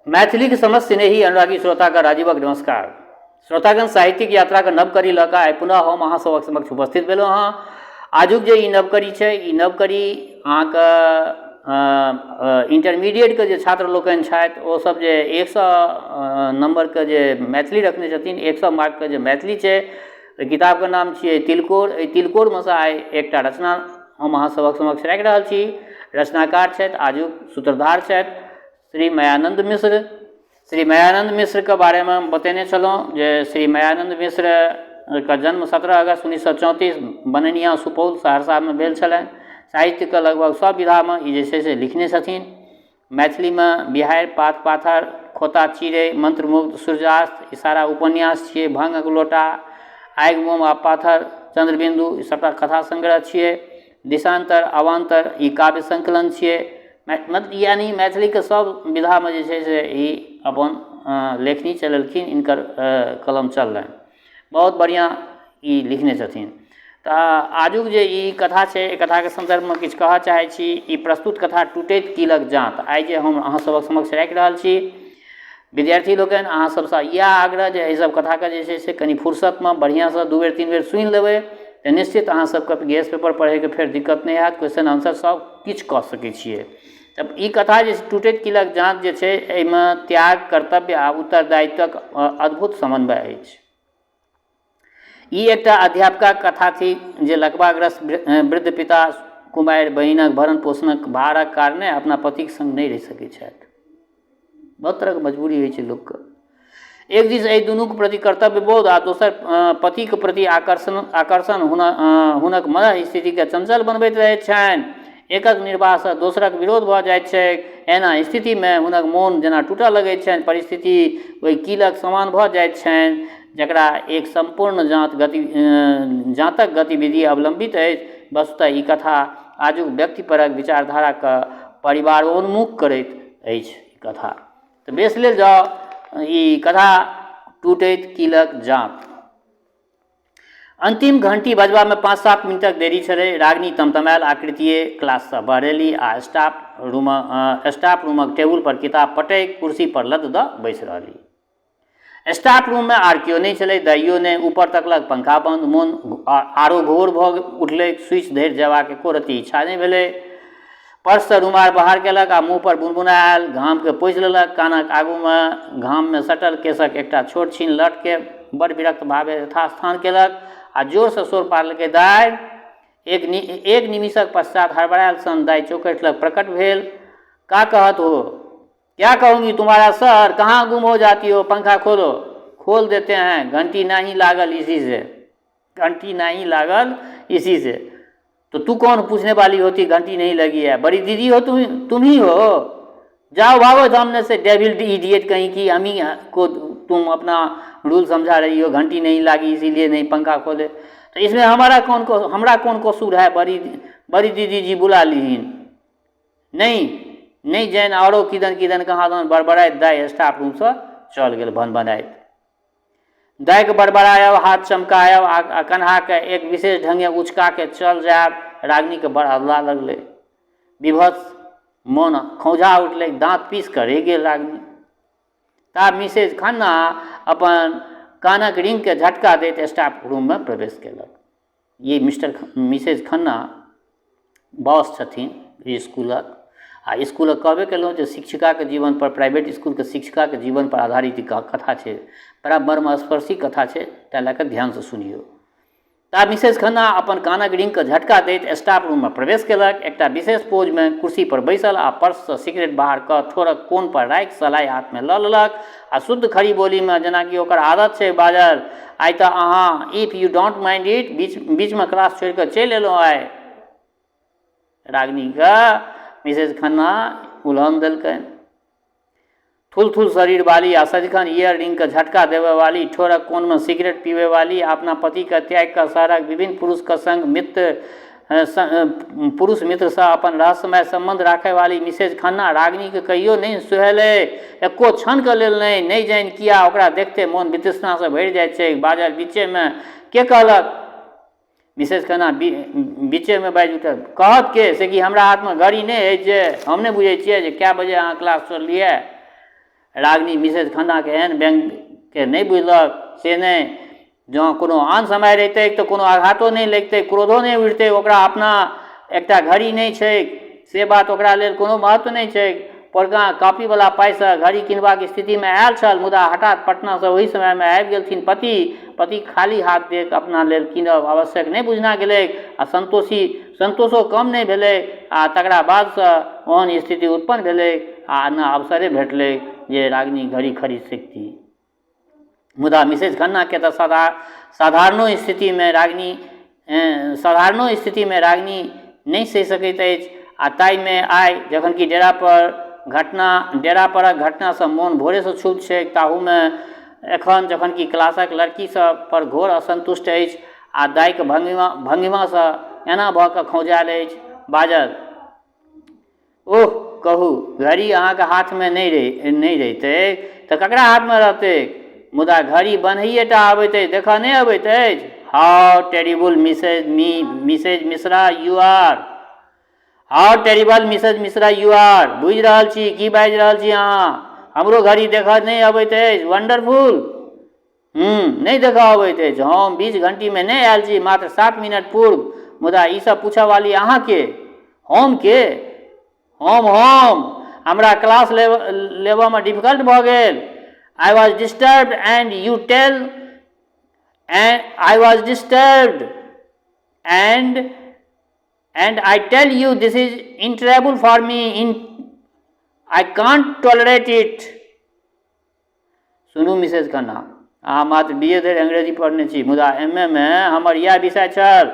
मैथिलीक समस्त स्नेही अनुरागी श्रोतागण राजीवक नमस्कार। श्रोतागण साहित्यिक यात्रा के नवकड़ी लऽ कऽ आइ पुनः हम अहाँ सभक समक्ष उपस्थित भेलहुँ हँ। आजुक जे ई नवकड़ी छै, ई नवकड़ी अहाँके इंटरमीडिएटके जे छात्र लोकनि छथि ओ सब जे 100 नंबरके जे मैथिली रखने छथिन, 100 मार्कके जे मैथिली छै, किताबके नाम छियै तिलकोर। एहि तिलकोरमे सँ आइ एकटा रचना हम अहाँ सभक समक्ष राखि रहल छी। रचनाकार छथि, आजुक सूत्रधार छथि श्री मायानन्द मिश्र। श्री मायानन्द मिश्रके बारेमे बतेने छलहुँ जे श्री मायानन्द मिश्रके जन्म 17 अगस्त 1934 बननिया सुपौल सहरसामे भेल छलनि। साहित्यके लगभग सब विधामे ई जे छै से लिखने छथिन। मैथिलीमे बिहाड़ि, पात पाथर, खोता चिड़ै, मंत्रमुग्ध, सूर्यास्त, इशारा उपन्यास छियै, भंगक लोटा, आगि मोम आ पाथर, चंद्रबिंदु ई सबटा कथा संग्रह छियै। दिशांतर, अवान्तर ई काव्य संकलन छियै। यानी मैथिलीके सब विधामे जे छै से ई अपन लेखनी चलेलखिन, इनकर कलम चललनि। बहुत बढ़िआँ ई लिखने छथिन। तऽ आजुक जे ई कथा छै, एहि कथाके सन्दर्भमे किछु कहऽ चाहै छी। ई प्रस्तुत कथा टूटैत कीलक जाँत आइ जे हम अहाँ सभक समक्ष राखि रहल छी। विद्यार्थी लोकनि अहाँ सबसँ इएह आग्रह जे एहि सब कथाके जे छै से कनि फुर्सतमे बढ़िआँसँ 2 बेर 3 बेर सुनि लेबै तऽ निश्चित अहाँ सबके गेस पेपर पढ़ैके फेर दिक्कत नहि हैत। क्वेश्चन आंसर सब किछु कऽ सकै छियै। तब ई कथा जे टूटैत कीलक जाँत जे छै, एहिमे त्याग, कर्तव्य आ उत्तरदायित्वक अद्भुत समन्वय अछि। ई एकटा अध्यापकक कथा थी जे लकवाग्रस्त वृद्ध पिता कुमारि बहिनक भरण पोषणक भारक कारणे अपना पतिक संग नहि रहि सकैत छथि। बहुत तरहके मजबूरी होइ छै लोकके। एक दिस एहि दुनूके प्रति कर्तव्य बोध आ दोसर पतिके प्रति आकर्षण हुनक मनः स्थितिके चंचल बनबैत रहैत छनि। एकक निर्वाहसँ दोसरक विरोध भऽ जाइत छै। एना स्थितिमे हुनक मोन जेना टूटऽ लगैत छनि। परिस्थिति ओहि कीलक समान भऽ जाइत छनि जकरा एक संपूर्ण जाँतक गतिविधि अवलंबित अछि। वस्तुतः ई कथा आजुक व्यक्तिपरक विचारधाराके परिवारोन्मुख करैत अछि। ई कथा तऽ बेस लेल जाउ। ई कथा टूटैत कीलक जाँत। अंतिम घंटी बजबामे 5-7 मिनटक देरी छलै। रागिनी तमतमायल आकृतिये क्लाससँ बहरेली आ स्टाफ रूमक टेबुल पर किताब पटकि कुर्सी पर लद दऽ बैसि रहली। स्टाफ रूममे आर केओ नहि छलै, दाइयो नहि। ऊपर तकलक, पंखा बंद। मोन आरो घोर भऽ उठलै। स्विच धरि जयबाक एको रत्ती इच्छा नहि भेलै। पर्ससँ रुमाल बाहर केलक आ मुँह पर बुनबुनायल घामके पोछि लेलक। कानक आगूमे घाममे सटल केसक एकटा छोट छीन लटके बड़ विरक्त भावे यथास्थान केलक आ जोरसँ शोर पारलकै, दाइ। एक निमिषक पश्चात हड़बड़ायल सन दाइ चौखटि लग प्रकट भेल। का कहत हो? क्या कहूँगी तुम्हारा सर, कहाँ गुम हो जाती हो? पंखा खोलो। खोल देते हैं, घंटी नहीं लागल इसी से। घंटी नहीं लागल इसी से। तो तू कौन पूछने वाली होती घंटी नहीं लगी है? बड़ी दीदी हो तुम ही हो। जाओ भागो सामने से, डेविल इडियट कहीं की। हम ही को तुम अपना रूल समझा रही हो, घंटी नहीं लागी इसीलिए नहीं पंखा खोले। तो इसमें हमरा कौन कसूर है? बड़ी दीदी जी बुला लीन। नहीं जैन औरो किदन कहाँ दन बड़बड़ाइत दाइ स्टाफ रूमसँ चल गेल भनभनाइत। दाइके बड़बड़ायब, हाथ चमकायब आ कन्हाके एक विशेष ढंगे उचका के चल जायब रागिनीके बड़ हल्ला लगलै। विभत्स मोन खौझा उठलै, दाँत पीस कर रहि गेल रागिनी। ता मिसेज खन्ना अपन कानक रिंगके झटका दैत स्टाफ रूममे प्रवेश केलक। ये मिसेज खन्ना बॉस छथिन स्कूलक। आ स्कूलक कहबे केलहुँ जे शिक्षिकाके जीवन पर, प्राइवेट स्कूलके शिक्षिकाके जीवन पर आधारित ई कथा छै। बड़ा मर्मस्पर्शी कथा छै, तैं लऽ कऽ ध्यानसँ सुनियौ। ता मिसेज खन्ना अपन कानक रिंगके झटका दैत स्टाफ रूममे प्रवेश केलक। एकटा विशेष पोजमे कुर्सी पर बैसल आ पर्ससँ सिगरेट बाहर कऽ ठोरक कोन पर राखि सलाई हाथमे लऽ लेलक आ शुद्ध खड़ी बोलीमे, जेनाकि ओकर आदत छै बाजल, आइ तऽ अहाँ इफ यू डोंट माइंड इट बीचमे क्लास छोड़ि कऽ चलि एलहुँ आइ। रागिनीके मिसेज खन्ना उलहन देलकनि। थुल शरीर वाली आ सदिखन ईयर रिंगके झटका देवे वाली, ठोरक कोनमे सिगरेट पीवे वाली, अपना पतिके त्याग कऽ शहरक विभिन्न पुरुषके संग पुरुष मित्रसँ अपन रहस्यमय संबंध राखै वाली मिसेज खन्ना रागिनीके कहियो नहि सुहेलै। एको क्षणके लेल नहि जानि किया ओकरा देखते मोन वितृष्णासँ भरि जाइत छै। बाजल बीचेमे, के कहलक? मिसेज खन्ना बीचेमे बाजि उठल, कहत के से कि हमरा हाथमे घड़ी नहि अछि जे हम नहि बुझै छियै जे कए बजे अहाँ क्लास छोड़लियै? रागनी मिसेज खन्नाके एहन व्यङ्गके नहि बुझलक से नहि। जँ कोनो आन समय रहितै तऽ कोनो आघातो नहि लगितै, क्रोधो नहि उठितै, ओकरा अपना एकटा घड़ी नहि छै से बात ओकरा लेल कोनो महत्व नहि छै। पोरका कॉपीवला पाइसँ घड़ी किनबाक स्थितिमे आयल छल, मुदा हठात पटनासँ ओहि समयमे आबि गेलथिन पति खाली हाथ देख अपना लेल कीनब आवश्यक नहि बुझना गेलै आ संतोषो कम नहि भेलै। आ तकरा बादसँ ओहन स्थिति उत्पन्न भेलै आ न अवसरे भेटलै जे रागिनी घड़ी खरीद सकती। मुदा मिसेज खन्नाके तऽ साधारणो स्थितिमे रागिनी नहि सहि सकैत अछि। आ ताहिमे आइ जखन कि डेरा परक घटनासँ मोन भोरेसँ क्षुब्ध छै, ताहूमे एखन जखन कि क्लासक लड़कीसभ पर घोर असन्तुष्ट अछि आ दाइक भंगिमासँ एना भऽ कऽ खौंझायल अछि, बाजल, ओह कहू, घड़ी अहाँके हाथमे नहि रहितै तऽ ककरा हाथमे रहतै? मुदा घड़ी बन्हैये टा अबैत अछि, देखऽ नहि अबैत अछि? हाउ टेरिबल मिसेज मिश्रा यू आर, हाउ टेरिबल मिसेज मिश्रा यू आर। बुझि रहल छी की बाजि रहल छी अहाँ? हमरो घड़ी देखऽ नहि अबैत अछि? वंडरफुल। नहि देखऽ अबैत अछि। हम 20 घंटीमे नहि आयल छी, मात्र 7 मिनट पूर्व। मुदा ई सब पूछऽ वाली अहाँ के? हम के? हम हमरा क्लास लेबऽमे डिफिकल्ट भऽ गेल। I was disturbed and you tell and I was disturbed and I tell you this is intolerable for me. I can't tolerate it. सुनू मिसेज खन्ना, अहाँ मात्र BA धरि अंग्रेजी पढ़ने छी, मुदा MA मे हमर इएह विषय छल।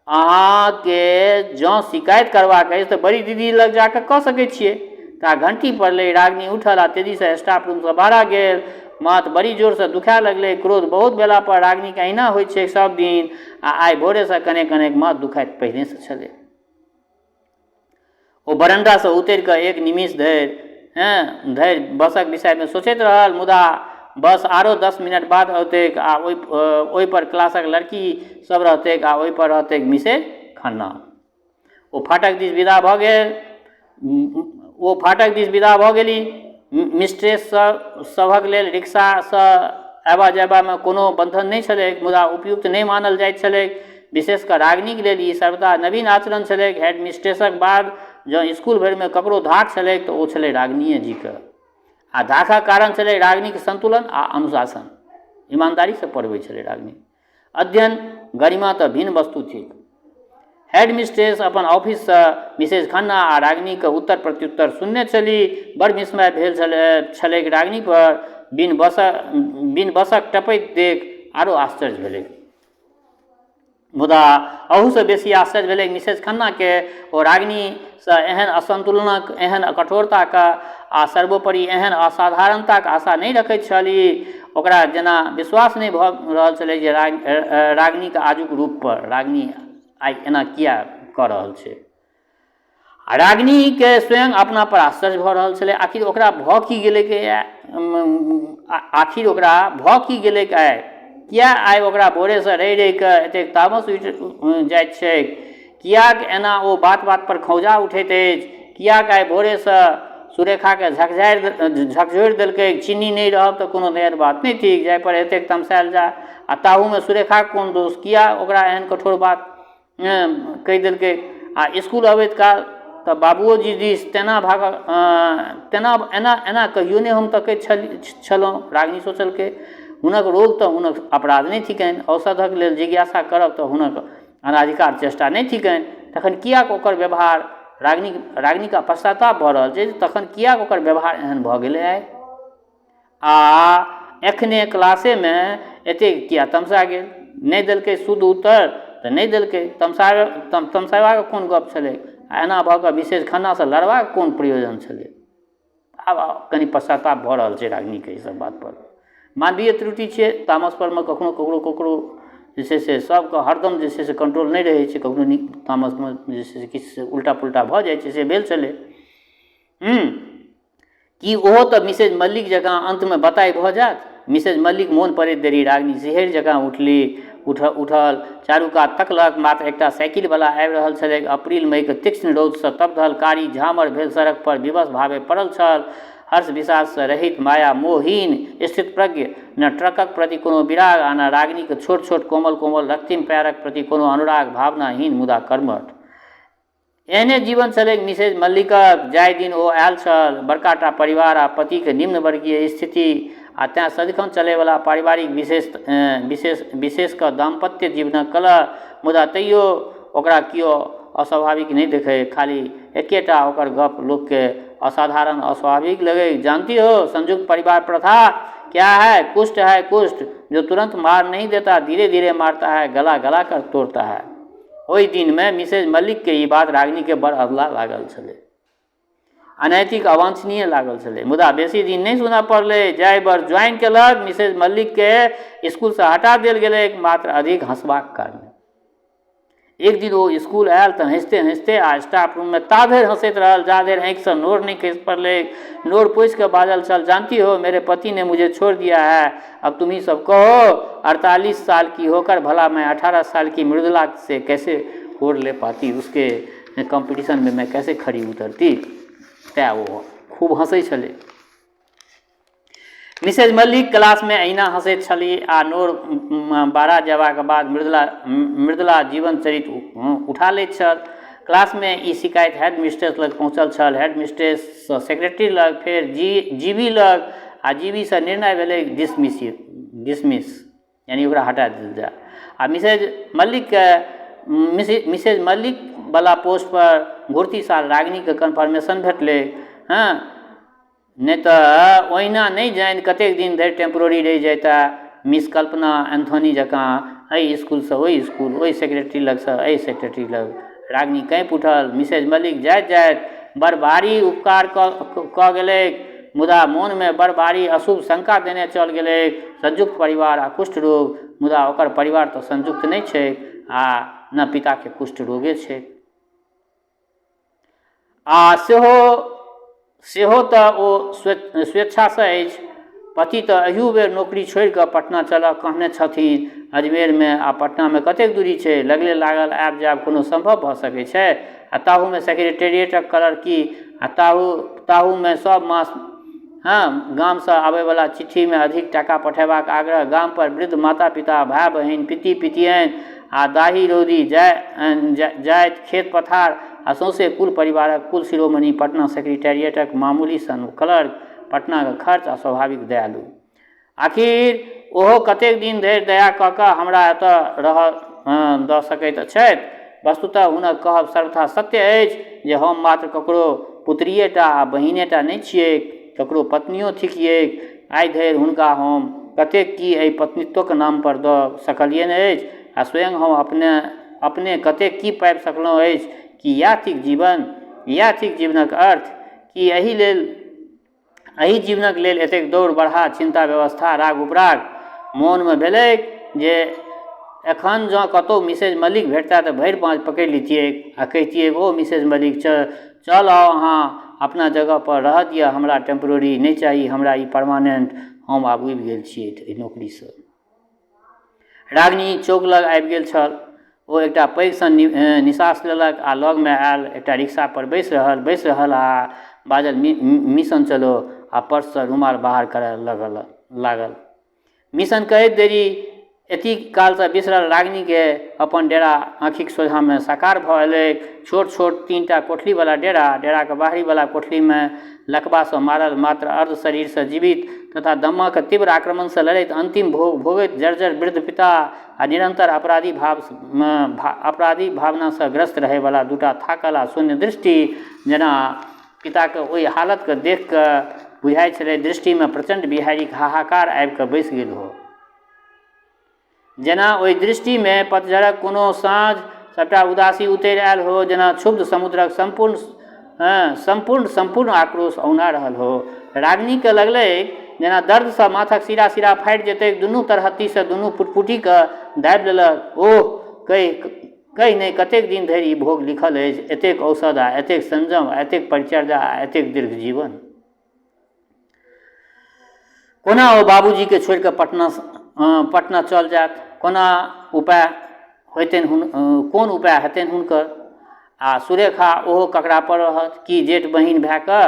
अहाँके जँ शिकायत करबाक अछि तऽ बड़ी दीदी लग जाकऽ कऽ सकैत छियै। ता घंटी पड़लै, रागिनी उठल आ तेजीसँ स्टाफ रूमसँ बाहर गेल। माथ बड़ी जोरसँ दुखाए लगलै। क्रोध बहुत भेला पर रागिनीके अहिना होइत छै सब दिन, आ आइ भोरेसँ कनेक माथ दुखाइत पहिनेसँ छलै। ओ बरंडासँ उतरि कऽ एक निमिष धरि बसक विषयमे सोचैत रहल। मुदा बस आरो 10 मिनट बाद औतैक आ ओहि पर क्लासक लड़की सब रहतैक आ ओहि पर रहतैक मिसेज खन्ना। ओ फाटक दिस विदा भऽ गेली। मिस्ट्रेस सभक लेल रिक्शासँ आबऽ जायबामे कोनो बंधन नहि छलैक, मुदा उपयुक्त नहि मानल जाइत छलैक। विशेषकर रागिनीक लेल ई सर्वदा नवीन आचरण छलैक। हेड मिस्ट्रेसक बाद जँ स्कूल भरिमे ककरो धाक छलैक तऽ ओ छलै रागिनिये जीके। आ धाकक कारण छलै रागिनीके संतुलन आ अनुशासन। ईमानदारीसँ पढ़बै छलै रागिनी। अध्ययन गरिमा तऽ भिन्न वस्तु थिक। हेड मिस्ट्रेस अपन ऑफिससँ मिसेज खन्ना आ रागिनीके उत्तर प्रत्युत्तर सुनने छलीह। बड़ विस्मय भेल छलैक रागिनी पर। बिन बसक टपैत देख आरो आश्चर्य भेलै। मुदा अहूसँ बेसी आश्चर्य भेलै मिसेज खन्नाके। ओ रागिनीसँ एहन असंतुलनक, एहन कठोरताक आ सर्वोपरि एहन असाधारणताक आशा नहि रखैत छलीह। ओकरा जेना विश्वास नहि भऽ रहल छलै जे रागिनीके आजुक रूप पर रागिनी आइ एना किया कऽ रहल छै। आ रागिनीके स्वयं अपना पर आश्चर्य भऽ रहल छलै। आखिर ओकरा भऽ की गेलै आइ? किया आइ ओकरा भोरेसँ रहि कऽ एतेक तामस उठि जाइत छै? कियाक एना ओ बात पर खौंझा उठैत अछि? कियाक आइ भोरेसँ सुरेखाके झकझोरि देलकै? चीनी नहि रहब तऽ कोनो नया बात नहि थिक, जाहि पर एतेक तमसायल जा। आ ताहूमे सुरेखाक कोन दोष? किया ओकरा एहन कठोर बात कहि देलकै? आ स्कूल अबैत काल तऽ बाबूजी दिस एना कहियो नहि हम तकैत छलहुँ। रागिनी सोचलकै, हुनक रोग तऽ हुनक अपराध नहि थिकनि, औषधक लेल जिज्ञासा करब तऽ हुनक अनाधिकार चेष्टा नहि थिकनि। तखन कियाक ओकर व्यवहार? रागिनीके पश्चाताप भऽ रहल छै, तखन कियाक ओकर व्यवहार एहन भऽ गेलै आइ? आ एखने क्लासेमे एतेक किया तमसा गेल? नहि देलकै शुद्ध उत्तर तऽ नहि देलकै, तमसेबाक कोन गप छलै? आ एना भऽ कऽ मिसेज खन्नासँ लड़बाक कोन प्रयोजन छलै? आब कनि पश्चाताप भऽ रहल छै रागिनीके ई सब बात पर। मानवीय त्रुटि छियै, तामस परमे ककरो जे छै से सबके हरदम जे छै से कंट्रोल नहि रहै छै। कखनो तामसमे जे छै से किछु उल्टा पुल्टा भऽ जाइ छै, से भेल छलै। कि ओहो तऽ मिसेज मल्लिक जकाँ अंतमे बताइ भऽ जायत? मिसेज मल्लिक मोन पड़ैत देरी रागिनी सिहरि जकाँ उठल, चारू कात तकलक। मात्र एकटा साइकिलवला आबि रहल छलै। अप्रैल मईके तीक्ष्ण रौदसँ तपधल कारी झामर भेल सड़क पर विवश भावे पड़ल छल। हर्ष विषाद से रहित माया मोहहीन स्थित प्रज्ञ, न ट्रकक प्रति कोनो विराग आ न रागिनीक छोट छोट कोमल कोमल रक्तिम पैरक प्रति कोनो अनुराग भावनाहीन मुदा कर्मठ। एहने जीवन छलै मिसेज मल्लिकक। जाहि दिन ओ आयल छल, बड़काटा परिवार आ पतिक निम्न वर्गीय स्थिति आ तेँ सदिखन चलैवला पारिवारिक विशेष कऽ दाम्पत्य जीवनक कलह, मुदा तैयो ओकरा कियो अस्वाभाविक नहीं देखे, खाली एकेटा ओकर गप लोकके असाधारण अस्वाभाविक लगे। जानती हो संयुक्त परिवार प्रथा क्या है? कुष्ठ है कुष्ठ, जो तुरंत मार नहीं देता, धीरे धीरे मारता है, गला गला कर तोड़ता है। ओहि दिन में मिसेज मल्लिक के ई बात रागिनी के बड़ अधला लागल छलै, अनैतिक अवांछनीय लागल छलै, मुदा बेसी दिन नहीं सुना पड़लै। जाहि बर ज्वाइन केलक, मिसेज मल्लिक के स्कूल से हटा देल गेलै, मात्र अधिक हंसबाक कारण। एक दिन वो स्कूल आयल तो हंसते हंसते आ स्टाफ रूम में ता धरि हंसैत रहल जा धरि आँखि से नोर नहीं खसि पड़लै। नोर पोछि के बाजल छल, जानती हो मेरे पति ने मुझे छोड़ दिया है, अब तुम ही सब कहो 48 साल की होकर भला मैं 18 साल की मृदुला से कैसे होड़ ले पाती, उसके कंपटीशन में मैं कैसे खड़ी उतरती। तैं वो खूब हंसै छलै। मिसेज मल्लिक क्लास में अहिना हंसैत छलीह आ नोर 12 जेबाक बाद मृदुला जीवन चरित उठा लैत छल। क्लास में ई शिकायत हेड मिस्ट्रेस लग पहुँचल छल, हेड मिस्ट्रेस सेक्रेटरी लग, फेर जीबी लग, आ जीबी से निर्णय भेलै डिसमिस, यानी ओकरा हटा देल जाए। आ मिसेज मल्लिक वाला पोस्ट पर घुरती साल रागिनी के कन्फर्मेशन भेटलै। हाँ, नहीं तो ओहिना नहीं जानि कतेक दिन धरि टेम्पोररी रहि जाता, मिस कल्पना एंथोनी जकाँ एहि स्कूल से ओहि स्कूल, ओहि सेक्रेटरी लग से एहि सेक्रेटरी लग। रागिनी कैंप उठल। मिसेज मल्लिक जाइत जाइत बड़ भारी उपकार कऽ गेलै, मुदा मोन में बड़ भारी अशुभ शंका देने चल गेलै। संयुक्त परिवार आ कुष्ठ रोग, मुदा ओकर परिवार तो संयुक्त नहीं छै आ न पिता के कुष्ठ रोगे छै। आ सेहो तऽ ओ स्वेच्छा से अछि। पति तऽ अहियो बेर नौकरी छोड़ि कऽ पटना चलऽ कहने छथिन। अजमेर में आ पटना में कतेक दूरी छै, लगले लागल आबि जायब कोनो संभव भऽ सकै छै। आ ताहू में सेक्रेटेरिएटक क्लर्की, आ ताहू में सब मास गाम से आबैवला चिट्ठी में अधिक टाका पठेबाक आग्रह, गाम पर वृद्ध माता पिता, भाई बहिन, पिति पितियन आ दाही रौदी, जाइत खेत पथार आ सौंसे कुल परिवारक कुल शिरोमणि, पटना सेक्रेटेरिएटक मामूली सन क्लर्क, पटना के खर्च आ स्वाभाविक दयालु। आखिर ओहो कतेक दिन धरि दया कऽ कऽ हमरा एतऽ रहऽ दऽ सकैत छथि। वस्तुतः हुनक कहब सर्वथा सत्य अछि जे हम मात्र ककरो पुत्रिएटा आ बहिनेटा नहि छियै, ककरो पत्नियो थिकियैक। आइ धरि हुनका हम कतेक की एहि पत्नीत्वक नाम पर दऽ सकलियनि अछि, आ स्वयं हम अपने कतेक की पाबि सकलहुँ अछि कि इएह थिक जीवन, इएह थिक जीवनक अर्थ, कि एहि जीवनक लेल एतेक दौड़ बढ़ा, चिंता व्यवस्था, राग उपराग। मोन में भेलै जे एखन जँ कतहु मिसेज मल्लिक भेटता तऽ भरि पाँच पकड़ि लितियै आ कहितियै, ओ मिसेज मल्लिक चल आओ अहाँ अपना जगह पर रह दिअ, हमरा टेम्पोररी नहीं चाही, हमरा ई परमानेंट, हम आब उबि गेल छियै नौकरी से। रागिनी चौक लग आबि गेल छल। ओ एकटा पैघ सन निश्वास लेलक आ लग में आयल एकटा रिक्शा पर बैस रहल आ बाजल, मिशन चलो, आ पर्स से रुमाल बाहर करय लागल। मिशन कहैत देरी एति काल से बिसरल रागिनी के अपन डेरा आँखिक सोझा में साकार भऽ एलै। छोट छोट 3टा कोठली वाला डेरा के बाहरी वाला कोठली में लकवा से मारल, मात्र अर्ध शरीर से जीवित तथा दम्मा के तीव्र आक्रमण से लड़ैत, अंतिम भोगैत जर्जर वृद्ध पिता आ निरंतर अपराधी भावना से ग्रस्त रहे वाला 2टा थाकल आ शून्य दृष्टि, जेना पिता के ओहि हालत के देख कऽ बुझाइत छलै दृष्टि में प्रचंड बिहारिक हाहाकार आबि कऽ बैस गेल हो। जेना ओहि दृष्टि में पतझड़क कोनो साँझ सबटा उदासी उतरि आयल हो, जेना क्षुब्ध समुद्रक संपूर्ण आक्रोश औना रहल हो। रागिनी के लगलै जेना दर्द से माथक सिरा फाटि जेतै। दुनू तरहत्ती से दुनू पुटपुटी के दाबि लेलक। ओह, कहि नहि कतेक दिन धरि ई भोग लिखल अछि, एतेक औषध आ एतेक संयम, एतेक परिचर्या आ एतेक दीर्घ जीवन। कोना ओ बाबूजी के छोड़ि कऽ पटना चल जायत, कोन उपाय हेतनि हुनकर। आ सुरेखा ओहो ककरा पर रहत कि जेठ बहिन भए कऽ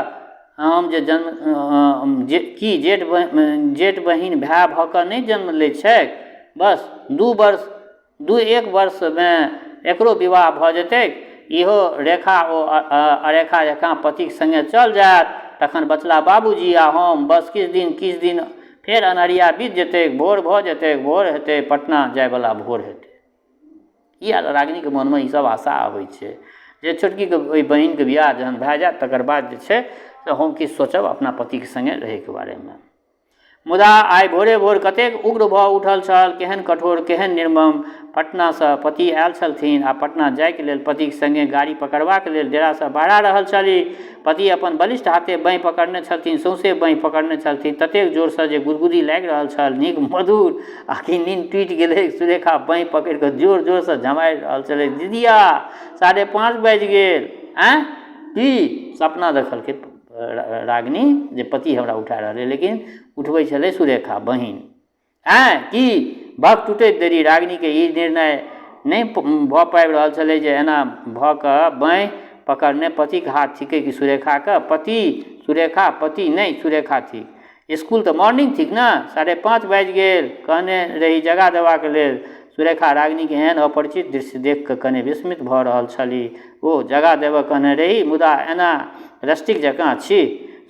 हम जे जन्म की जेठ बहिन भाय भऽ कऽ नहि जन्म लै छै, बस 1 वर्षमे एकरो विवाह भऽ जेतै, इहो रेखा ओ अरेखा जकाँ पतिक संगे चल जायत, तखन बचला बाबूजी आ हम, बस किछु दिन फेर अन्हरिया बीत जेतै, भोर भऽ जेतै, भोर हेतै, पटना जायवला भोर हेतै। ई रागिनीके मोनमे ई सब आशा अबै छै जे छोटकीके ओहि बहिनके बियाह जहन भए जायत तकर बाद जे छै से हम किछु सोचब अपना पतिके संगे रहैके बारेमे। मुदा आइ भोरे भोर कतेक उग्र भऽ उठल छल, केहन कठोर, केहन निर्मम। पटनासँ पति आयल छलथिन आ पटना जायके लेल पतिके संगे गाड़ी पकड़बाक लेल डेरासँ बाहर रहल छलीह। पति अपन बलिष्ठ हाथे बाँहि पकड़ने छलथिन, सौंसे बाँहि पकड़ने छलथिन, ततेक जोरसँ जे गुदगुदी लागि रहल छल, नीक मधुर। आखि नींद टूटि गेलै। सुरेखा बाँहि पकड़ि कऽ जोर जोरसँ झमारि रहल छलै, दीदिया 5:30 बाजि गेल। आँय की सपना देखलकै रागिनी जे पति हमरा उठा रहलै, लेकिन उठबै छलै सुरेखा बहिन। आँय की भक टूटैत देरी रागिनीके ई निर्णय नहि भऽ पाबि रहल छलै जे एना भऽ कऽ बाँहि पकड़ने पतिके हाथ थिकै कि सुरेखाके। पति सुरेखा, पति नहि सुरेखा थिक। स्कूल तऽ मॉर्निंग थिक ने, 5:30 बाजि गेल, कहने रही जगा देबाक लेल। सुरेखा रागिनीके एहन अपरिचित दृश्य देख कऽ कने विस्मित भऽ रहल छलीह। ओ जगा देबऽ कहने रही, मुदा एना रस्टिक जकाँ छी।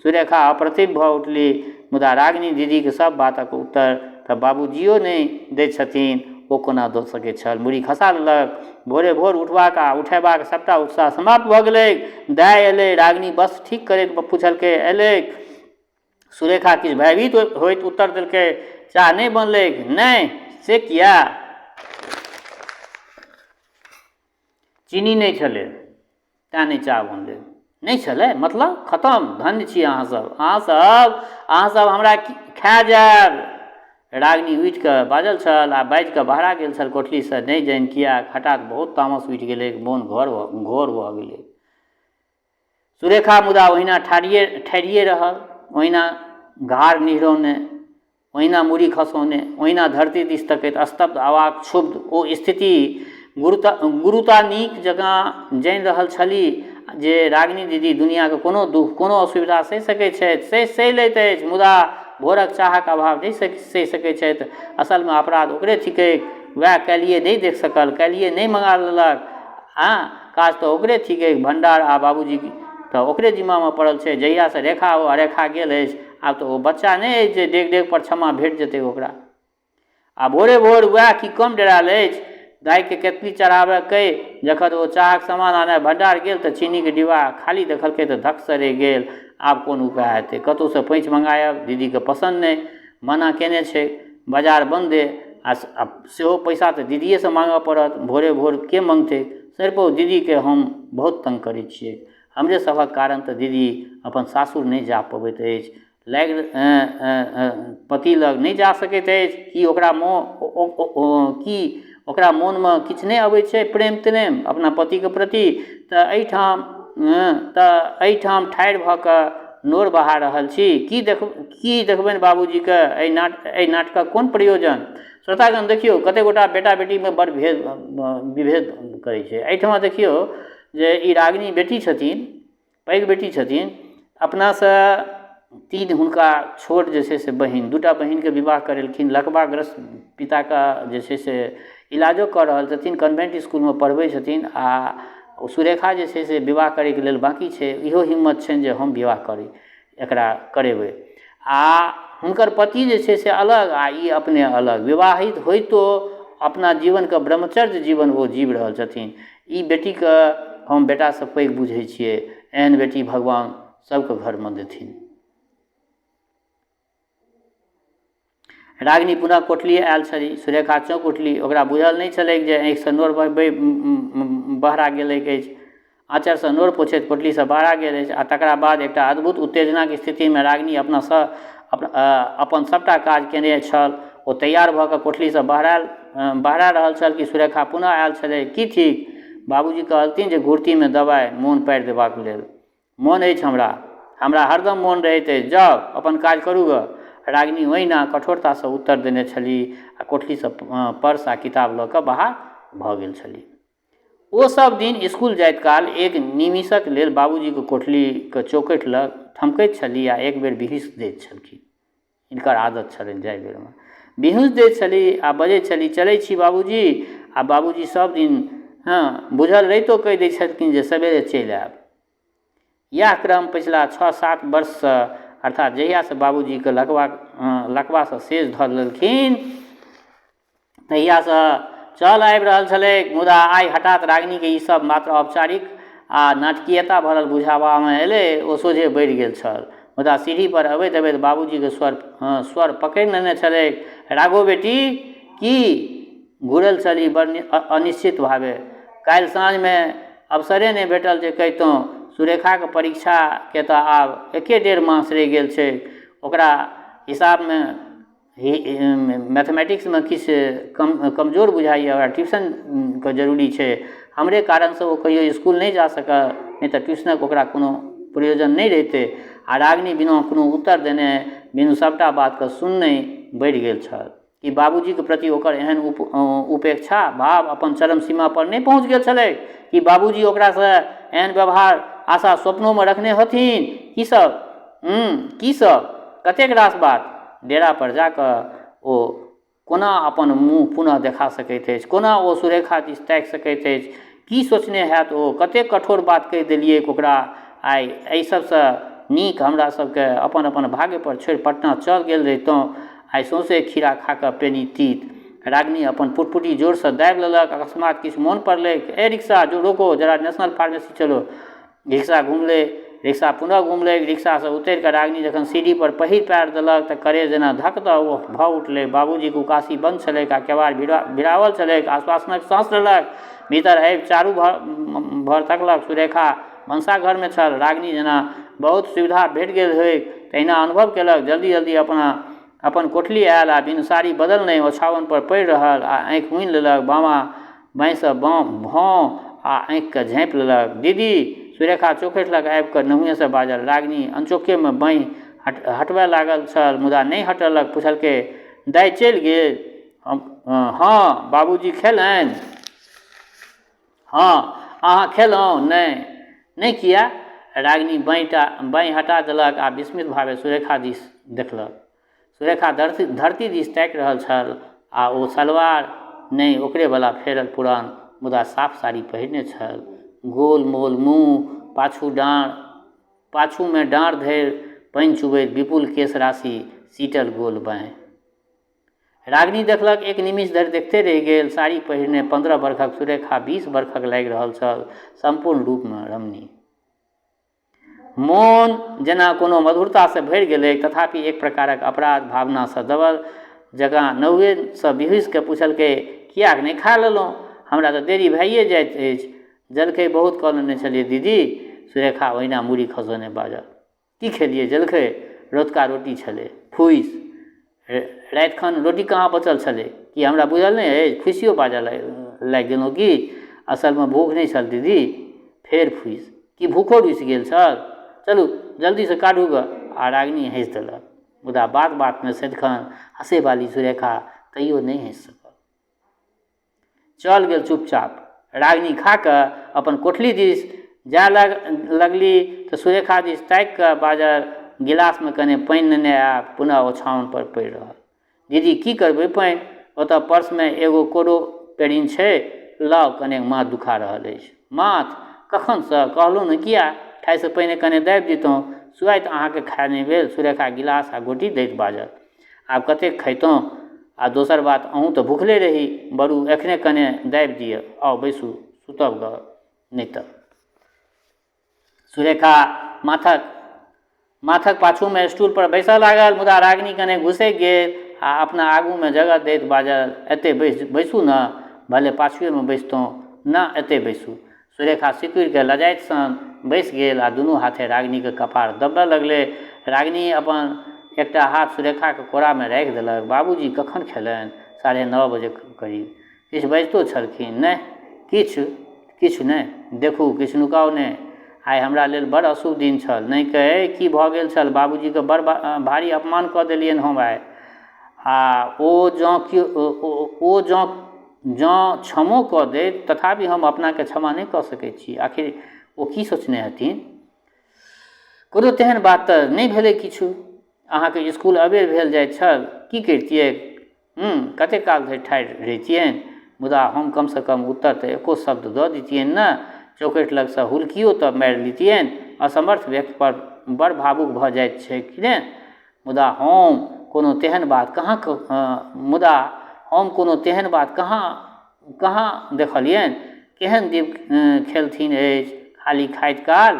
सुरेखा अप्रतिभ भऽ उठली। मुदा रागिनी दीदीके सब बातक उत्तर तऽ बाबूजियो नहि दैत छथिन, ओ कोना दऽ सकैत छल। मुड़ी खसा लेलक। भोरे भोर उठबाक आ उठेबाक सबटा उत्साह समाप्त भऽ गेलै। दाय एलै। रागिनी बस ठीक करैत पूछलकै, एलै? सुरेखा किछु भयभीत होइत उत्तर देलकै, चाह नहि बनलै? नहि, से किया? चीनी नहि छलै तेँ नहि चाह बनलै। नहीं छलै मतलब खत्म। धन्य छी अहाँ सब हमरा खा जायब। रागिनी उठि कऽ बाजल छल आ बाजि कऽ बाहर गेल छल कोठलीसँ। नहि जानि किया हठात बहुत तामस उठि गेलै, मोन घोर भऽ गेलै। सुरेखा मुदा ओहिना ठहरिए रहल, ओहिना घाड़ निहुरौने, ओहिना मुड़ी खसौने, ओहिना धरती दिस तकैत स्तब्ध आवाक क्षुब्ध। ओ स्थिति गुरुता नीक जकाँ जानि रहल छलीह जे रागिनी दीदी दुनियाके कोनो दुख, कोनो असुविधा सहि सकैत छथि, सहि लैत अछि, मुदा भोरक चाहक अभाव नहि सहि सकैत छथि। असलमे अपराध ओकरे थिकैक, वएह काल्हिए नहि देख सकल, काल्हिए नहि मंगा लेलक। हाँ, काज तऽ ओकरे थिकैक। भंडार आ बाबूजी तऽ ओकरे जिम्मामे पड़ल छै। जहियासँ रेखा ओ अरेखा गेल अछि, आब तऽ ओ बच्चा नहि अछि जे डेग डेग पर क्षमा भेट जेतै ओकरा। आ भोरे भोर वएह की कम डरायल अछि। दाइके केतली चढ़ाबऽ कहि जखन ओ चाहक सामान आनय भंडार गेल तऽ चीनीके डिब्बा खाली देखलकै तऽ धकसँ रहि गेल। आब कोन उपाय हेतै? कतहुसँ पैंच मंगायब, दीदीके पसन्द नहि, मना केने छै, बाजार बन्दे, आ सेहो पैसा तऽ दीदिएसँ मांगऽ पड़त। भोरे भोर के मंगतै? सरिपौ दीदीके हम बहुत तंग करै छियै। हमरे सभक कारण तऽ दीदी अपन सासुर नहि जा पबैत अछि, पति लग नहि जा सकैत अछि। कि ओकरा मोनमे किछु नहि अबै छै प्रेम त्रेम अपना पतिके प्रति? तऽ एहिठाम ठाढ़ि भऽ कऽ नोर बहा रहल छी। की देखबनि बाबूजीके? एहि नाटकक कोन प्रयोजन? श्रोतागण देखियौ, कतेक गोटा बेटा बेटीमे बड़ विभेद करै छै। एहिठाम देखियौ जे ई रागिनी बेटी छथिन, पैघ बेटी छथिन, अपनासँ 3 हुनका छोट जे छै से बहिन, 2टा बहिनके विवाह करेलखिन। लकवाग्रस्त पिताके जे छै से इलाजो कऽ रहल छथिन, कन्वेंट इसकुलमे पढ़बै छथिन। आ सुरेखा जे छै से विवाह करैके लेल बाकी छै। इहो हिम्मत छनि जे हम विवाह करी, एकरा करेबै। आ हुनकर पति जे छै से अलग आ ई अपने अलग, विवाहित होइतो अपना जीवनके ब्रह्मचर्य जीवन ओ जीव रहल छथिन। ई बेटीके हम बेटासँ पैघ बुझै छियै। एहन बेटी भगवान सबके घरमे देथिन। रागिनी पुनः कोठली आयल छली। सुरेखा चौंक उठली। ओकरा बुझल नहि छलैक जे आँखिसँ नोर बहरा गेलैक अछि। आँचरसँ नोर पोछैत कोठलीसँ बाहर गेल अछि। आ तकरा बाद एकटा अद्भुत उत्तेजनाक स्थितिमे रागिनी अपन सबटा काज केने छल। ओ तैयार भऽ कऽ कोठलीसँ बाहर रहल छल कि सुरेखा पुनः आयल छलै। की ठीक? बाबूजी कहलथिन जे घुर्तीमे दबाइ मोन पारि देबाक लेल। मोन अछि हमरा हरदम मोन रहैत अछि। जाउ अपन काज करू ग। रागिनी ओहिना कठोरतासँ उत्तर देने छलीह आ कोठलीसँ पर्स आ किताब लऽ कऽ बाहर भऽ गेल छलीह। ओ सब दिन स्कूल जाइत काल एक निमिषक लेल बाबूजीके कोठलीके चौखटि लग ठमकैत छली आ एक बेर बिहुस दैत छलखिन। हिनकर आदत छलनि जाहि बेरमे बिहुस दैत छली आ बजैत छली चलै छी बाबूजी, आ बाबूजी सब दिन बुझल रहितो कहि दै छलखिन जे सवेरे चलि आयब। इएह क्रम पछिला 6-7 वर्षसँ अर्थात जहियासँ बाबूजीके लकवासँ शेष धऽ लेलखिन तहियासँ चल आबि रहल छलै। मुदा आइ हठात रागिनीके ई सब मात्र औपचारिक आ नाटकीयता भरल बुझाबामे एलै। ओ सोझे बढ़ि गेल छल, मुदा सीढ़ी पर अबैत अबैत बाबूजीके स्वर पकड़ि लेने छलै। राघो बेटी, की? घुरल छली बड़ अनिश्चित भावे। काल्हि साँझमे अवसरे नहि भेटल जे कहितहुँ। सुरेखाके परीक्षाके तऽ आब 1.5 मास रहि गेल छै। ओकरा हिसाबमे मैथमेटिक्समे किछु कमजोर बुझाइए। ओकरा ट्यूशनके जरूरी छै। हमरे कारणसँ ओ कहियो इसकुल नहि जा सकल, नहीं तऽ ट्यूशनक ओकरा कोनो प्रयोजन नहीं रहितै। आ रागिनी बिना कोनो उत्तर देने, बिनु सबटा बातके सुनने बढ़ि गेल छल कि बाबूजीके प्रति ओकर एहन उपेक्षा भाव अपन चरम सीमा पर नहीं पहुँच गेल छलै कि बाबूजी ओकरासँ एहन व्यवहार आशा स्वप्नोमे रखने हथिन। की सब कतेक रास बात। डेरा पर जाकऽ ओ कोना अपन मुँह पुनः देखा सकैत अछि, कोना ओ सुरेखा दिस ताकि सकैत अछि। की सोचने हैत ओ, कतेक कठोर बात कहि देलियै ओकरा। आइ एहि सबसँ नीक हमरा सबके अपन अपन भाग्य पर छोड़ि पटना चल गेल रहितहुँ। आइ सौंसे खीरा खाकऽ पेनी तीत। रागिनी अपन पुटपुटी जोरसँ दाबि लेलक। अकस्मात किछु मोन पड़लै, ए रिक्शा जो रोको जरा, नेशनल फार्मेसी चलो। रिक्शा घुमलै, रिक्शा पुनः घुमलै। रिक्शासँ उतरि कऽ रागिनी जखन सीढ़ी पर पहिल पैर देलक तऽ करेज जेना धक दऽ ओ भऽ उठलै। बाबूजीके उकासी बंद छलैक आ केवाड़ भिड़ावल छलैक। आश्वासनक साँस लेलक। भीतर आबि चारू भर तकलक। सुरेखा भनसाघरमे छल। रागिनी जेना बहुत सुविधा भेट गेल होइक तहिना अनुभव केलक। जल्दी जल्दी अपन कोठली आयल आ बिनु साड़ी बदलने ओछाओन पर पड़ि रहल आ आँखि मुनि लेलक। बामा बाँहिसँ भाव आ आँखिके झाँपि लेलक। दीदी, सुरेखा चौखटि लग आबि कऽ नहुएसँ बाजल। रागिनी अनचोकेमे बाँहि हटबय लागल छल, मुदा नहि हटलक। पुछलकै, दाइ चलि गेल? हाँ। बाबूजी खेलनि? हाँ। अहाँ खेलहुँ? नहीं। किया? रागिनी बाँहि हटा देलक आ विस्मित भावे सुरेखा दिस देखलक। सुरेखा धरती दिस ताकि रहल छल आ ओ सलवार नहीं ओकरे वाला फेरल पुरान मुदा साफ साड़ी पहिरने छल। गोल मोल मुँह, पाछूमे डाँड़ धरि पानि चुबैत विपुल केश राशि, सीटल गोल बाँहि। रागिनी देखलक, एक निमिष धरि देखते रहि गेल। साड़ी पहिरने 15 वर्षक सुरेखा 20 वर्षक लागि रहल छल, संपूर्ण रूपमे रमणीय। मोन जेना कोनो मधुरतासँ भरि गेलै, तथापि एक प्रकारक अपराध भावनासँ दबल जकाँ नहुएसँ बिहुसि कऽ पुछलकै, कियाक नहि खा लेलहुँ? हमरा तऽ देरी भइए जाइत अछि। जलखै बहुत कऽ लेने छलियै दीदी। सुरेखा ओहिना मूड़ी खसौने बाजल। की खेलियै जलखै? रौतका रोटी छलै। फुसि। रातिखन रोटी कहाँ बचल छलै कि हमरा बुझल नहि अछि? फुसियो बाजऽ लागि गेलहुँ कि? असलमे भूख नहि छल दीदी। फेर फुसि। कि भूखो रुसि गेल छल? चलू जल्दीसँ काढ़ू गऽ। आ रागिनी हँसि देलक, मुदा बात में सदिखन हँसे वाली सुरेखा तैयो नहीं हँसि सकल। चल गेल चुपचाप। रागिनी खा कऽ अपन कोठली दिस जाय लगली तऽ सुरेखा दिस ताकि कऽ बाजल, गिलासमे कने पानि नेने आयब। पुनः ओछाओन पर पड़ि रहल। दीदी की करबै पानि? ओतऽ पर्समे एगो कोरो पेरिन छै, लाउ, कनेक माथ दुखा रहल अछि। माथ? कखनसँ? कहलहुँ ने किया? खाइसँ पहिने कने दाबि दितहुँ। सुआति अहाँके खाए नहि भेल? सुरेखा गिलास आ गोटी दैत बाजल। आब कतेक खैतहुँ? आ दोसर बात, अहूँ तऽ भुखले रही। बरू एखने कने दाबि दिअ। आउ बैसू, सुतब गऽ नहि तऽ। सुरेखा माथक पाछूमे स्टूल पर बैसऽ लागल, मुदा रागिनी कने घुसकि गेल आ अपना आगूमे जगह दैत बाजल, एते बैसू ने। भले पाछुएमे बैसतहुँ। ना, एते बैसू। सुरेखा सिकुड़ि कऽ लजाइत सन बैसि गेल आ दुनू हाथे रागिनीके कपार दबबऽ लगलै। रागिनी अपन एकटा हाथ सुरेखाके कोरामे राखि देलक। बाबूजी कखन खेलनि? 9:30 बजे करीब। किछु बाजितो छलखिन? नहि, किछु नहि। देखू, किछु नुकाउ नहि। आइ हमरा लेल बड़ अशुभ दिन छल। नहि कहै की भऽ गेल छल? बाबूजीके बड़ भारी अपमान कऽ देलियनि हम आइ। आ ओ जँ क्षमो कऽ दैत तथापि हम अपनाके क्षमा नहि कऽ सकैत छी। आखिर ओ की सोचने हेथिन? कोनो तेहन बात तऽ नहि भेलै किछु। अहाँके स्कूल अबेर भेल जाइत छल, की करितियै? कतेक काल धरि ठाढ़ि रहितियनि? मुदा हम कमसँ कम उत्तर तऽ एको शब्द दऽ दैतियनि ने। चौकठि लगसँ हुल्कियो तऽ मारि लितियनि। असमर्थ व्यक्ति पर बड़ भावुक भऽ जाइत छै कि ने? मुदा हम कोनो तेहन बात कहाँ देखलियनि। केहन दीप खेलथिन अछि खाली खाइत काल।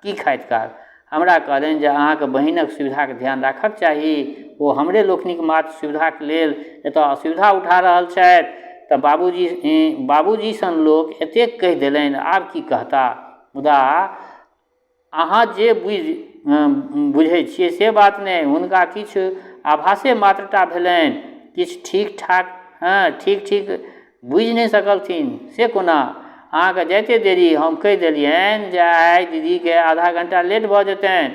की खाइत काल? हमरा कहलनि जे अहाँके बहिनक सुविधाके ध्यान राखक चाही। ओ हमरे लोकनिक मात्र सुविधाके लेल एतऽ असुविधा उठा रहल छथि। तऽ बाबूजी सन लोक एतेक कहि देलनि, आब की कहता? मुदा अहाँ जे बुझै छियै से बात नहि। हुनका किछु आभासे मात्रटा भेलनि। किछु ठीक बुझि नहि सकलथिन से कोना? अहाँके जाइते देरी हम कहि देलियनि जे आइ दीदीके आधा घंटा लेट भऽ जेतनि,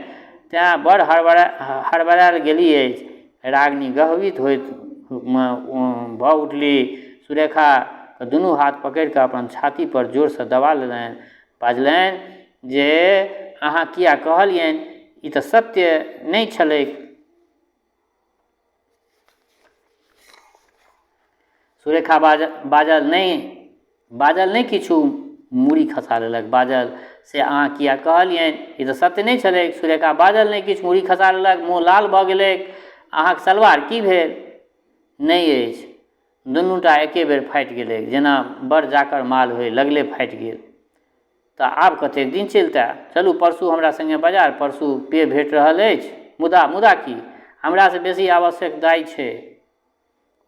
तेँ बड़ हड़बड़ाएल गेली अछि। रागिनी गर्वित होइत भऽ उठली। सुरेखा दुनू हाथ पकड़ि कऽ अपन छाती पर जोरसँ दबा लेलनि। बाजलनि जे अहाँ किया कहलियनि? ई तऽ सत्य नहि छलैक। सुरेखा बाजल नहि किछु मूड़ी खसा लेलक। बाजल से अहाँ किया कहलियनि? ई तऽ सत्य नहि छलैक। सुरेखा बाजल नहि किछु मूड़ी खसा लेलक। मुँह लाल भऽ गेलैक। अहाँक सलवार की भेल? नहि अछि। दुनूटा एके बेर फाटि गेलै, जेना बड़ जाकर माल होय लगले फाटि गेल। तऽ आब कतेक दिन चलितै? चलू परसू हमरा संगे बाजार। परसू पे भेट रहल अछि। मुदा की? हमरासँ बेसी आवश्यक दाइ छै।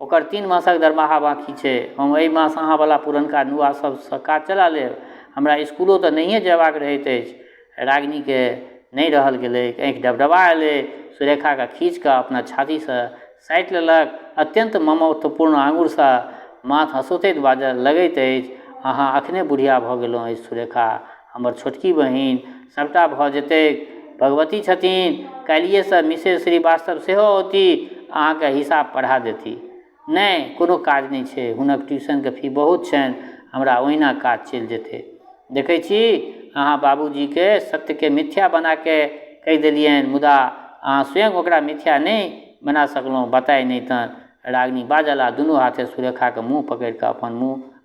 ओकर 3 मासक दरमाहा बाँकी छै। हम एहि मास अहाँवला पुरनका नुआ सबसँ काज चला लेब। हमरा स्कूलो तऽ नहिए जयबाक रहैत अछि। रागिनीके नहि रहल गेलै। आँखि डबडबा एलै। सुरेखाके खींच कऽ अपना छातीसँ साटि लेलक। अत्यंत ममत्वपूर्ण आँगुरसँ माथ हँसौतैत बाजऽ लगैत अछि, अहाँ अखने बुढ़िया भऽ गेलहुँ अछि सुरेखा। हमर छोटकी बहिन। सबटा भऽ जेतैक। भगवती छथिन। काल्हिएसँ मिसेज श्रीवास्तव सेहो औती। अहाँके हिसाब पढ़ा देती। नहि, कोनो काज नहि छै। हुनक ट्यूशनके फी बहुत छनि। हमरा ओहिना काज चलि जेतै। देखै छी अहाँ बाबूजीके सत्यके मिथ्या बनाके कहि देलियनि, मुदा अहाँ स्वयं ओकरा मिथ्या नहि बना सकलहुँ। बताइ नहि तन। रागिनी बाजल आ दुनू हाथे सुरेखाके मुँह पकड़ि कऽ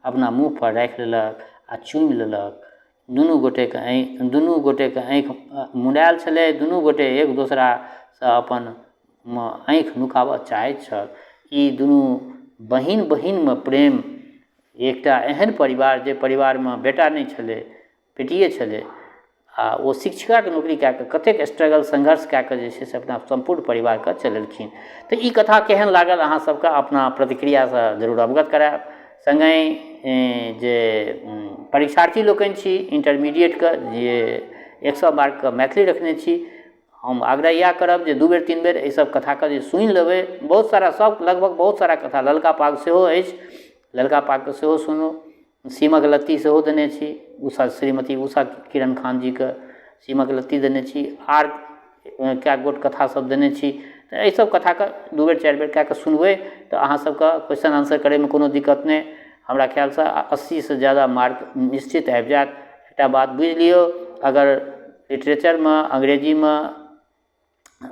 अपना मुँह पर राखि लेलक आ चूमि लेलक। दुनू गोटेके आँखि मुड़ायल छलै। दुनू गोटे एक दोसरासँ अपन आँखि नुकाबऽ चाहैत छल। ई दुनू बहिनमे प्रेम। एकटा एहन परिवार जे परिवारमे बेटा नहि छलै, बेटिए छलै, आ ओ शिक्षिकाके नौकरी कए कऽ कतेक स्ट्रगल संघर्ष कए कऽ जे छै से अपना सम्पूर्ण परिवारके चलेलखिन। तऽ ई कथा केहन लागल अहाँ सबके अपना प्रतिक्रियासँ जरूर अवगत करायब। संगहि जे परीक्षार्थी लोकनि छी इंटरमीडिएटके, जे 100 मार्कके मैथिली रखने छी, हम आग्रह इएह करब जे 2 बेर 3 बेर एहि सब कथाके जे सुनि लेबै। बहुत सारा लगभग बहुत सारा कथा ललका पाग सेहो अछि, ललका पागके सेहो सुनू। सीमक लत्ती सेहो देने छी, श्रीमती उषा किरण खान जीके सीमक लत्ती देने छी। आर कए गोट कथा सब देने छी। तऽ एहि सब कथाके 2 बेर 4 बेर कए कऽ सुनबै तऽ अहाँ सबके क्वेश्चन आंसर करैमे कोनो दिक्कत नहि। हमरा ख्यालसँ 80 ज्यादा मार्क निश्चित आबि जायत। एकटा बात बुझि लियौ, अगर लिटरेचरमे अंग्रेजीमे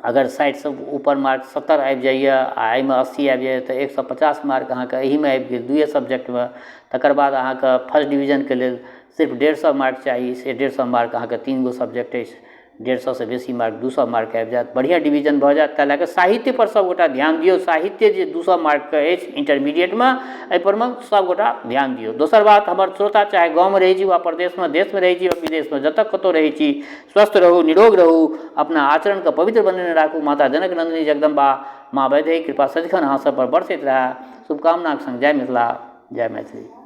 अगर 60सँ ऊपर मार्क 70 आबि जाइए आ एहिमे 80 आबि जाइए तऽ 150 मार्क अहाँके एहिमे आबि गेल 2 सब्जेक्टमे। तकर बाद अहाँके फर्स्ट डिवीजनके लेल सिर्फ 150 मार्क चाही। से 150 मार्क अहाँके 3 गो सब्जेक्ट अछि, 150सँ बेसी मार्क 200 मार्क आबि जायत। बढ़िआँ डिवीजन भऽ जायत। ताहि लए कऽ साहित्य पर सबगोटा ध्यान दियौ। साहित्य जे 200 मार्कके अछि इंटरमीडिएटमे, एहिपरमे सबगोटा ध्यान दियौ। दोसर बात, हमर श्रोता चाहे गाँवमे रहै छी वा प्रदेशमे, देशमे रहै छी वा विदेशमे, जतऽ कतौ रहै छी, स्वस्थ रहू, निरोग रहू, अपना आचरणके पवित्र बनेने राखू। माता जनक नंदिनी जगदम्बा माँ वैदेही कृपा सदिखन अहाँ सब पर बरसैत रहए। शुभकामनाक संग जय मिथिला, जय मैथिली।